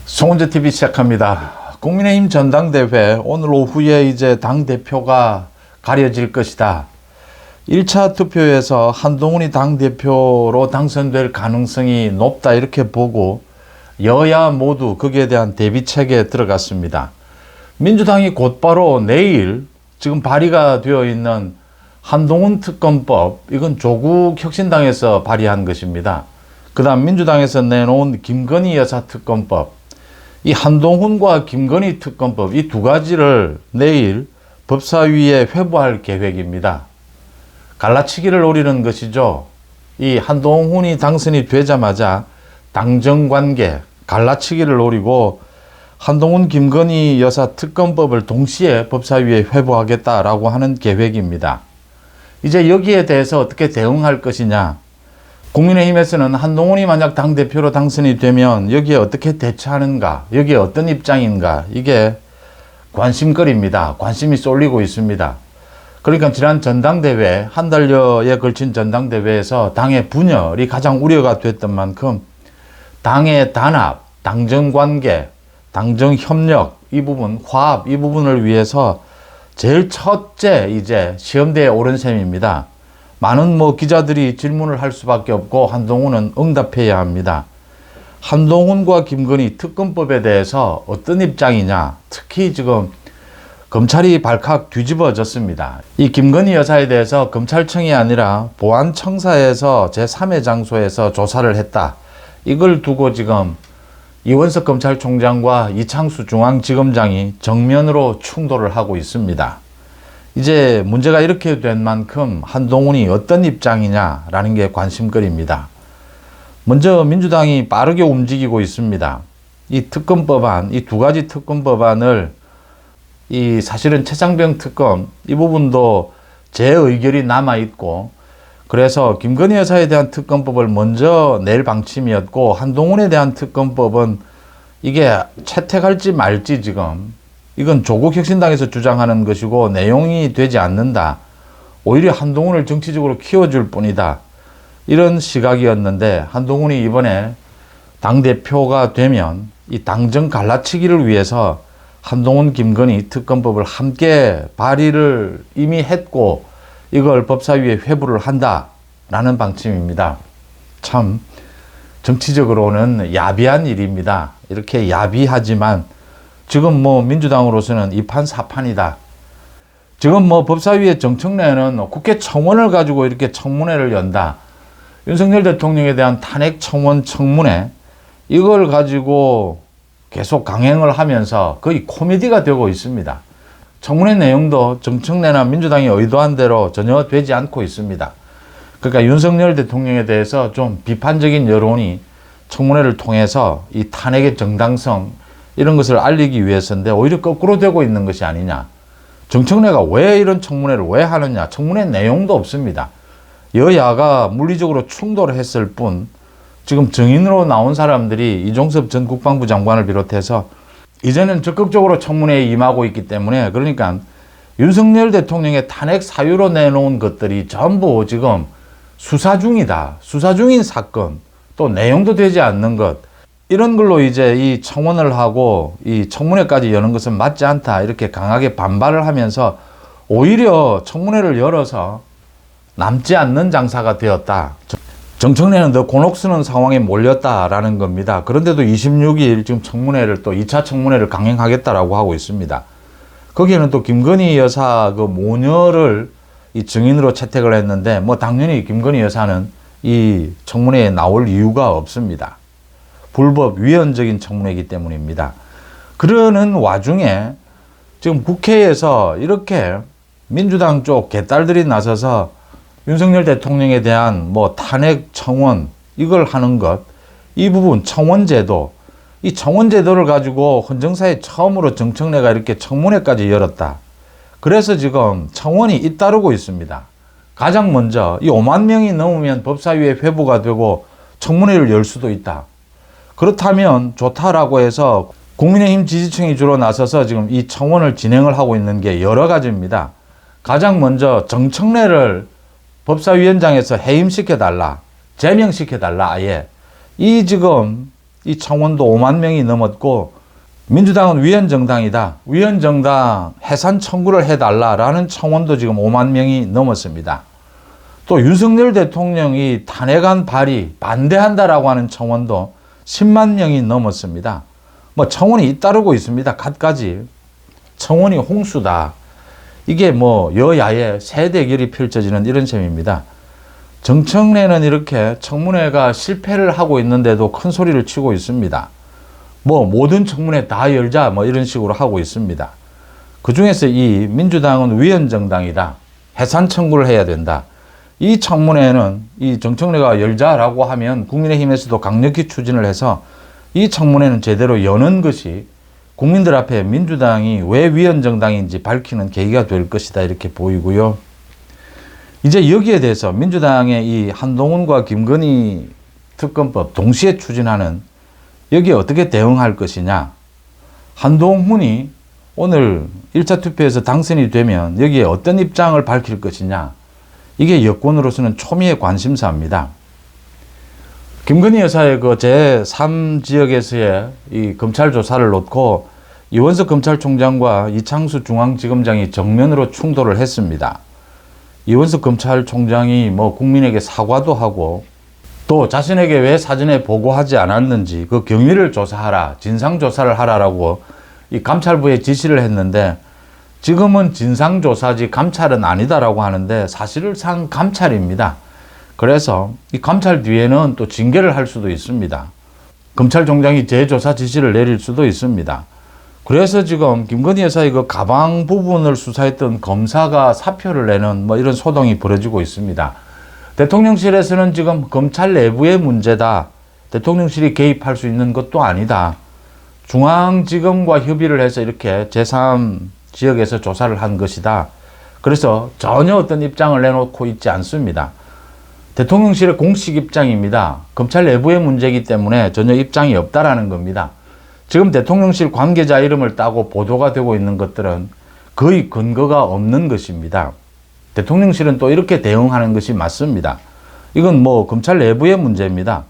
송은재 TV 시작합니다. 국민의힘 전당대회 오늘 오후에 이제 당대표가 가려질 것이다. 1차 투표에서 한동훈이 당대표로 당선될 가능성이 높다 이렇게 보고 여야 모두 거기에 대한 대비책에 들어갔습니다. 민주당이 곧바로 내일 지금 발의가 되어 있는 한동훈 특검법, 이건 조국 혁신당에서 발의한 것입니다. 그 다음 민주당에서 내놓은 김건희 여사 특검법, 이 한동훈과 김건희 특검법 이 두 가지를 내일 법사위에 회부할 계획입니다. 갈라치기를 노리는 것이죠. 이 한동훈이 당선이 되자마자 당정관계 갈라치기를 노리고 한동훈 김건희 여사 특검법을 동시에 법사위에 회부하겠다라고 하는 계획입니다. 이제 여기에 대해서 어떻게 대응할 것이냐. 국민의힘에서는 한동훈이 만약 당대표로 당선이 되면 여기에 어떻게 대처하는가, 여기에 어떤 입장인가, 이게 관심거리입니다. 관심이 쏠리고 있습니다. 그러니까 지난 전당대회, 한 달여에 걸친 전당대회에서 당의 분열이 가장 우려가 됐던 만큼 당의 단합, 당정관계, 당정협력, 이 부분, 화합, 이 부분을 위해서 제일 첫째 이제 시험대에 오른 셈입니다. 많은 기자들이 질문을 할 수밖에 없고 한동훈은 응답해야 합니다. 한동훈과 김건희 특검법에 대해서 어떤 입장이냐, 특히 지금 검찰이 발칵 뒤집어졌습니다. 이 김건희 여사에 대해서 검찰청이 아니라 보안청사에서 제3의 장소에서 조사를 했다. 이걸 두고 지금 이원석 검찰총장과 이창수 중앙지검장이 정면으로 충돌을 하고 있습니다. 이제 문제가 이렇게 된 만큼 한동훈이 어떤 입장이냐라는 게 관심거리입니다. 먼저 민주당이 빠르게 움직이고 있습니다. 이 특검법안, 이 두 가지 특검법안을 사실은 최장병 특검 이 부분도 제 의결이 남아있고, 그래서 김건희 여사에 대한 특검법을 먼저 낼 방침이었고 한동훈에 대한 특검법은 이게 채택할지 말지 지금 이건 조국 혁신당에서 주장하는 것이고 내용이 되지 않는다. 오히려 한동훈을 정치적으로 키워줄 뿐이다. 이런 시각이었는데 한동훈이 이번에 당대표가 되면 이 당정 갈라치기를 위해서 한동훈 김건희 특검법을 함께 발의를 이미 했고 이걸 법사위에 회부를 한다라는 방침입니다. 참 정치적으로는 야비한 일입니다. 이렇게 야비하지만 지금 민주당으로서는 이판사판이다. 지금 법사위의 정청래는 국회 청원을 가지고 이렇게 청문회를 연다. 윤석열 대통령에 대한 탄핵 청원 청문회, 이걸 가지고 계속 강행을 하면서 거의 코미디가 되고 있습니다. 청문회 내용도 정청래나 민주당이 의도한 대로 전혀 되지 않고 있습니다. 그러니까 윤석열 대통령에 대해서 좀 비판적인 여론이 청문회를 통해서 이 탄핵의 정당성 이런 것을 알리기 위해서인데 오히려 거꾸로 되고 있는 것이 아니냐. 정청래가 왜 이런 청문회를 왜 하느냐. 청문회 내용도 없습니다. 여야가 물리적으로 충돌을 했을 뿐 지금 증인으로 나온 사람들이 이종섭 전 국방부 장관을 비롯해서 이제는 적극적으로 청문회에 임하고 있기 때문에, 그러니까 윤석열 대통령의 탄핵 사유로 내놓은 것들이 전부 지금 수사 중이다. 수사 중인 사건, 또 내용도 되지 않는 것, 이런 걸로 이제 이 청원을 하고 이 청문회까지 여는 것은 맞지 않다. 이렇게 강하게 반발을 하면서 오히려 청문회를 열어서 남지 않는 장사가 되었다. 정청래는 더 곤혹스러운 상황에 몰렸다라는 겁니다. 그런데도 26일 지금 청문회를 또 2차 청문회를 강행하겠다라고 하고 있습니다. 거기에는 또 김건희 여사 그 모녀를 이 증인으로 채택을 했는데 당연히 김건희 여사는 이 청문회에 나올 이유가 없습니다. 불법 위헌적인 청문회이기 때문입니다. 그러는 와중에 지금 국회에서 이렇게 민주당 쪽 개딸들이 나서서 윤석열 대통령에 대한 탄핵 청원 이걸 하는 것, 이 부분 청원제도, 이 청원제도를 가지고 헌정사에 처음으로 정청래가 이렇게 청문회까지 열었다. 그래서 지금 청원이 잇따르고 있습니다. 가장 먼저 이 5만 명이 넘으면 법사위에 회부가 되고 청문회를 열 수도 있다. 그렇다면 좋다라고 해서 국민의힘 지지층이 주로 나서서 지금 이 청원을 진행을 하고 있는 게 여러 가지입니다. 가장 먼저 정청래를 법사위원장에서 해임시켜달라. 제명시켜달라. 아예. 이 지금 이 청원도 5만 명이 넘었고, 민주당은 위헌정당이다. 위헌정당 해산 청구를 해달라라는 청원도 지금 5만 명이 넘었습니다. 또 윤석열 대통령이 탄핵안 발의 반대한다라고 하는 청원도 10만 명이 넘었습니다. 뭐 청원이 잇따르고 있습니다. 갖가지. 청원이 홍수다. 이게 뭐 여야의 새 대결이 펼쳐지는 이런 셈입니다. 정청래는 이렇게 청문회가 실패를 하고 있는데도 큰 소리를 치고 있습니다. 뭐 모든 청문회 다 열자 뭐 이런 식으로 하고 있습니다. 그중에서 이 민주당은 위헌정당이다. 해산 청구를 해야 된다. 이 청문회는 이 정청래가 열자라고 하면 국민의힘에서도 강력히 추진을 해서 이 청문회는 제대로 여는 것이 국민들 앞에 민주당이 왜 위헌정당인지 밝히는 계기가 될 것이다 이렇게 보이고요. 이제 여기에 대해서 민주당의 이 한동훈과 김건희 특검법 동시에 추진하는 여기에 어떻게 대응할 것이냐. 한동훈이 오늘 1차 투표에서 당선이 되면 여기에 어떤 입장을 밝힐 것이냐. 이게 여권으로서는 초미의 관심사입니다. 김건희 여사의 그 제3지역에서의 이 검찰 조사를 놓고 이원석 검찰총장과 이창수 중앙지검장이 정면으로 충돌을 했습니다. 이원석 검찰총장이 뭐 국민에게 사과도 하고 또 자신에게 왜 사전에 보고하지 않았는지 그 경위를 조사하라, 진상조사를 하라라고 이 감찰부에 지시를 했는데 지금은 진상조사지 감찰은 아니다라고 하는데 사실상 감찰입니다. 그래서 이 감찰 뒤에는 또 징계를 할 수도 있습니다. 검찰총장이 재조사 지시를 내릴 수도 있습니다. 그래서 지금 김건희 여사의 그 가방 부분을 수사했던 검사가 사표를 내는 뭐 이런 소동이 벌어지고 있습니다. 대통령실에서는 지금 검찰 내부의 문제다. 대통령실이 개입할 수 있는 것도 아니다. 중앙지검과 협의를 해서 이렇게 제3지역에서 조사를 한 것이다. 그래서 전혀 어떤 입장을 내놓고 있지 않습니다. 대통령실의 공식 입장입니다. 검찰 내부의 문제이기 때문에 전혀 입장이 없다라는 겁니다. 지금 대통령실 관계자 이름을 따고 보도가 되고 있는 것들은 거의 근거가 없는 것입니다. 대통령실은 또 이렇게 대응하는 것이 맞습니다. 이건 뭐 검찰 내부의 문제입니다.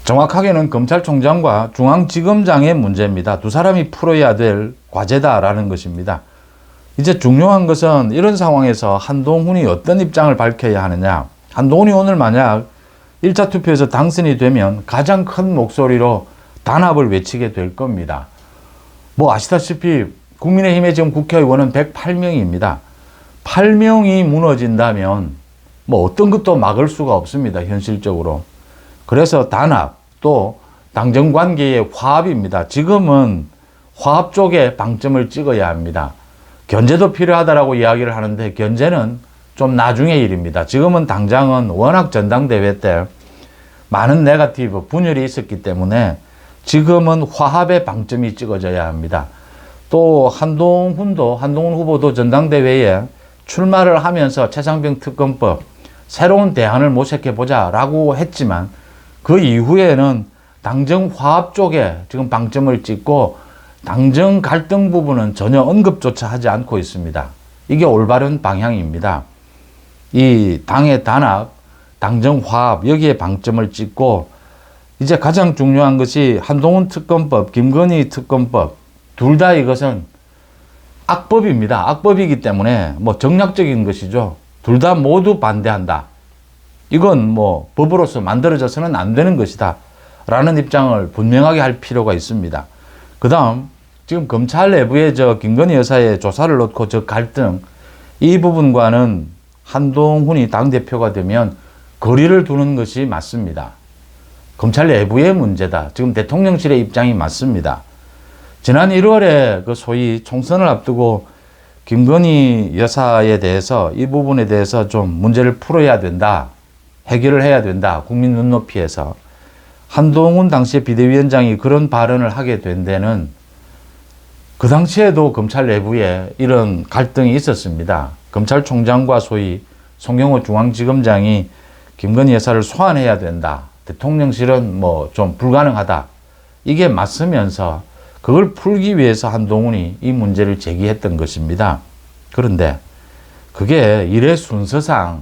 정확하게는 검찰총장과 중앙지검장의 문제입니다. 두 사람이 풀어야 될 과제다라는 것입니다. 이제 중요한 것은 이런 상황에서 한동훈이 어떤 입장을 밝혀야 하느냐. 한동훈이 오늘 만약 1차 투표에서 당선이 되면 가장 큰 목소리로 단합을 외치게 될 겁니다. 뭐 아시다시피 국민의힘의 지금 국회의원은 108명입니다. 8명이 무너진다면 뭐 어떤 것도 막을 수가 없습니다. 현실적으로. 그래서 단합 또 당정관계의 화합입니다. 지금은 화합 쪽에 방점을 찍어야 합니다. 견제도 필요하다라고 이야기를 하는데 견제는 좀 나중의 일입니다. 지금은 당장은 워낙 전당대회 때 많은 네거티브 분열이 있었기 때문에 지금은 화합의 방점이 찍어져야 합니다. 또 한동훈 후보도 전당대회에 출마를 하면서 최상병 특검법 새로운 대안을 모색해보자 라고 했지만 그 이후에는 당정 화합 쪽에 지금 방점을 찍고 당정 갈등 부분은 전혀 언급조차 하지 않고 있습니다. 이게 올바른 방향입니다. 이 당의 단합, 당정 화합 여기에 방점을 찍고 이제 가장 중요한 것이 한동훈 특검법, 김건희 특검법 둘 다 이것은 악법입니다. 악법이기 때문에 뭐 정략적인 것이죠. 둘 다 모두 반대한다. 이건 뭐 법으로서 만들어져서는 안 되는 것이다. 라는 입장을 분명하게 할 필요가 있습니다. 그 다음 지금 검찰 내부의 김건희 여사의 조사를 놓고 갈등 이 부분과는 한동훈이 당대표가 되면 거리를 두는 것이 맞습니다. 검찰 내부의 문제다. 지금 대통령실의 입장이 맞습니다. 지난 1월에 그 소위 총선을 앞두고 김건희 여사에 대해서 이 부분에 대해서 좀 문제를 풀어야 된다. 해결을 해야 된다. 국민 눈높이에서. 한동훈 당시의 비대위원장이 그런 발언을 하게 된 데는 그 당시에도 검찰 내부에 이런 갈등이 있었습니다. 검찰총장과 소위 송영호 중앙지검장이 김건희 여사를 소환해야 된다. 대통령실은 뭐 좀 불가능하다. 이게 맞서면서 그걸 풀기 위해서 한동훈이 이 문제를 제기했던 것입니다. 그런데 그게 일의 순서상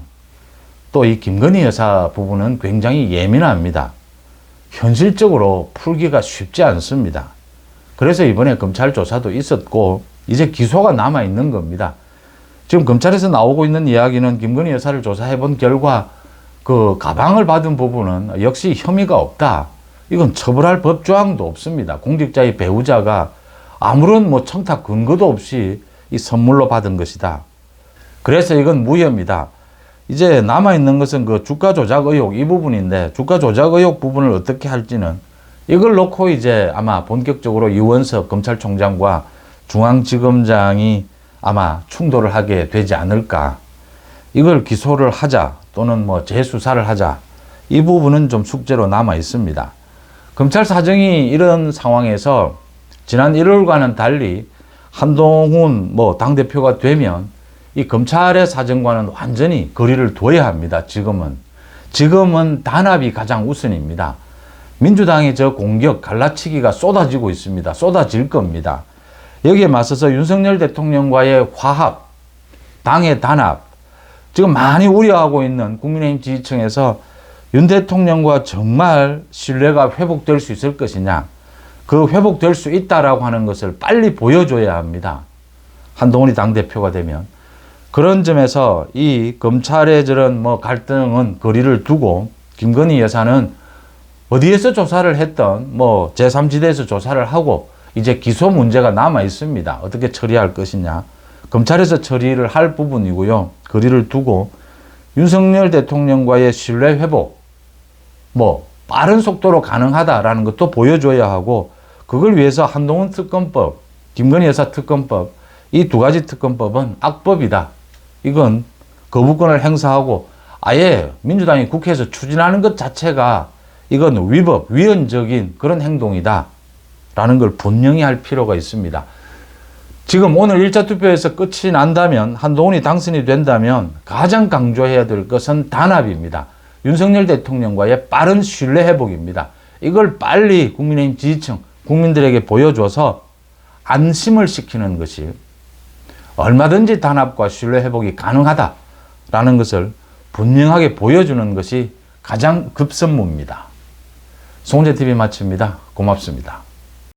또 이 김건희 여사 부분은 굉장히 예민합니다. 현실적으로 풀기가 쉽지 않습니다. 그래서 이번에 검찰 조사도 있었고 이제 기소가 남아 있는 겁니다. 지금 검찰에서 나오고 있는 이야기는 김건희 여사를 조사해 본 결과 그 가방을 받은 부분은 역시 혐의가 없다. 이건 처벌할 법조항도 없습니다. 공직자의 배우자가 아무런 뭐 청탁 근거도 없이 이 선물로 받은 것이다. 그래서 이건 무혐의다. 이제 남아있는 것은 그 주가 조작 의혹 이 부분인데, 주가 조작 의혹 부분을 어떻게 할지는 이걸 놓고 이제 아마 본격적으로 이원석 검찰총장과 중앙지검장이 아마 충돌을 하게 되지 않을까. 이걸 기소를 하자 또는 뭐 재수사를 하자, 이 부분은 좀 숙제로 남아 있습니다. 검찰 사정이 이런 상황에서 지난 1월과는 달리 한동훈 뭐 당대표가 되면 이 검찰의 사정과는 완전히 거리를 둬야 합니다. 지금은 단합이 가장 우선입니다. 민주당의 저 공격, 갈라치기가 쏟아지고 있습니다. 쏟아질 겁니다. 여기에 맞서서 윤석열 대통령과의 화합, 당의 단합, 지금 많이 우려하고 있는 국민의힘 지지층에서 윤 대통령과 정말 신뢰가 회복될 수 있을 것이냐, 그 회복될 수 있다라고 하는 것을 빨리 보여줘야 합니다. 한동훈이 당대표가 되면. 그런 점에서 이 검찰의 저런 뭐 갈등은 거리를 두고, 김건희 여사는 어디에서 조사를 했던 뭐 제3지대에서 조사를 하고 이제 기소 문제가 남아 있습니다. 어떻게 처리할 것이냐. 검찰에서 처리를 할 부분이고요. 거리를 두고 윤석열 대통령과의 신뢰 회복, 뭐 빠른 속도로 가능하다라는 것도 보여줘야 하고, 그걸 위해서 한동훈 특검법, 김건희 여사 특검법, 이 두 가지 특검법은 악법이다. 이건 거부권을 행사하고 아예 민주당이 국회에서 추진하는 것 자체가 이건 위법, 위헌적인 그런 행동이다 라는 걸 분명히 할 필요가 있습니다. 지금 오늘 1차 투표에서 끝이 난다면, 한동훈이 당선이 된다면 가장 강조해야 될 것은 단합입니다. 윤석열 대통령과의 빠른 신뢰 회복입니다. 이걸 빨리 국민의힘 지지층, 국민들에게 보여줘서 안심을 시키는 것이, 얼마든지 단합과 신뢰 회복이 가능하다라는 것을 분명하게 보여주는 것이 가장 급선무입니다. 송재TV 마칩니다. 고맙습니다.